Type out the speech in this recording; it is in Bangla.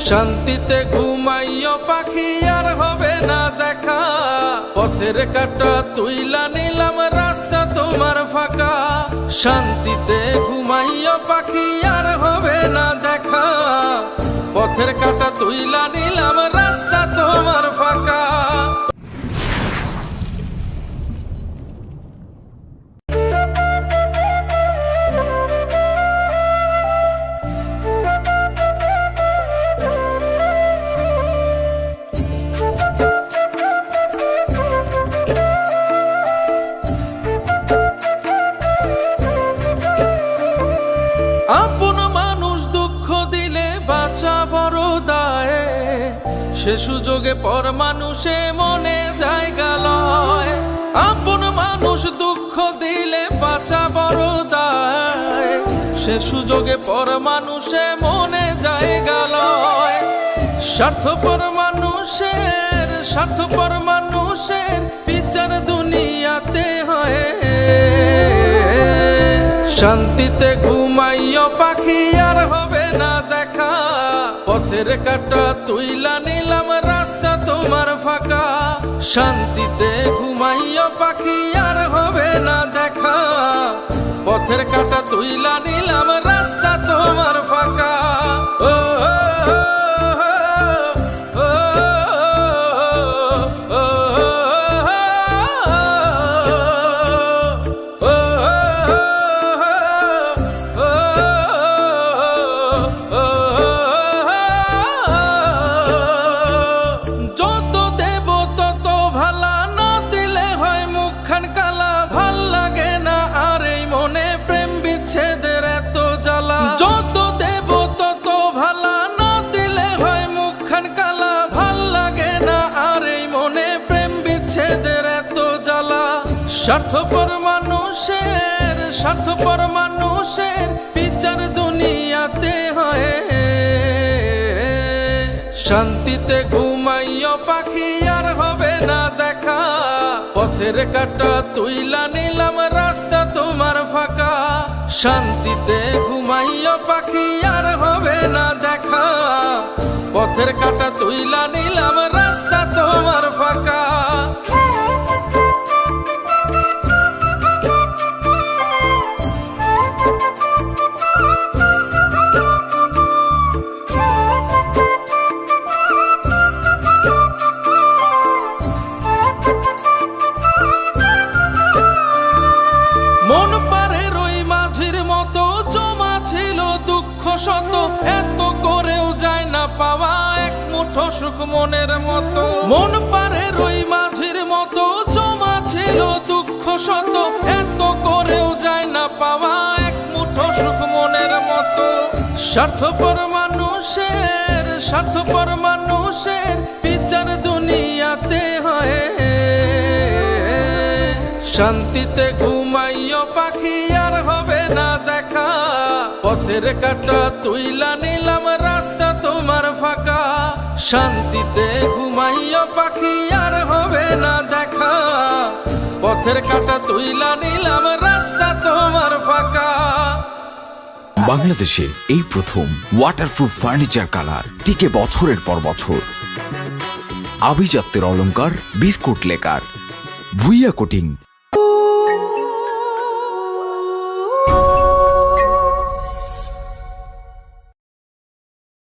শান্তিতে ঘুমাইও পাখি আর হবে না দেখা, পথের কাঁটা তুইলা নিলাম রাস্তা তোমার ফাঁকা। শান্তিতে ঘুমাইও পাখি আর হবে না দেখা, পথের কাঁটা তুইলা নিলাম রাস্তা তোমার ফাঁকা। আপন মানুষ দুঃখ দিলে বাঁচা বড় দায়, সে সুযোগে পর মানুষে মনে জায়গা লয়। আপন মানুষ দুঃখ দিলে বাঁচা বড় দায়, সে সুযোগে পর মানুষে মনে জায়গা লয়। স্বার্থপর মানুষের বিচার দুনিয়াতে হয়। শান্তিতে ঘুমাইও পাখি আর হবে না দেখা, পথের কাঁটা তুইলা নিলাম রাস্তা তোমার ফাঁকা। শান্তিতে ঘুমাইও পাখি আর হবে না দেখা, পথের কাঁটা তুইলা নিলাম রাস্তা তোমার ফাঁকা। যত দেব তত ভালা, না দিলে হয় মুখখান কালা। ভাল লাগে না আর এই মনে প্রেম বিচ্ছেদের এত জ্বালা। স্বার্থপর মানুষের বিচার দুনিয়াতে হয়। শান্তিতে ঘুমাইও পাখি আর হবে না দেখা, পথের কাঁটা তুইলা নিলাম রাস্তা তোমার ফাঁকা। শান্তিতে ঘুমাইও পাখি আর হবে না দেখা, পথের কাঁটা তুইলা নিলাম রাস্তা তোমার ফাঁকা। মন পারে রই মাঝির মতো জমা ছিল দুঃখ শত, এত করেও যায় না পাওয়া এক মুঠো সুখ মনের মতো। মন পারে রই মাঝির মতো জমা ছিল দুঃখ শত, এত করেও যায় না পাওয়া এক মুঠো সুখ মনের মতো। স্বার্থপর মানুষের বিচার দুনিয়াতে হয়। শান্তিতে ঘুমাইও পাখি আর হবে না দেখা, পথের কাঁটা তুইলা নিলাম রাস্তা তোমার ফাঁকা। শান্তিতে ঘুমাইও পাখি আর হবে না দেখা, পথের কাঁটা তুইলা নিলাম রাস্তা তোমার ফাঁকা। বাংলাদেশে এই প্রথম ওয়াটারপ্রুফ ফার্নিচার কালার, টিকে বছরের পর বছর। আভিজাত্যের অলংকার বিস্কুট লেকার, ভুইয়া কোটিং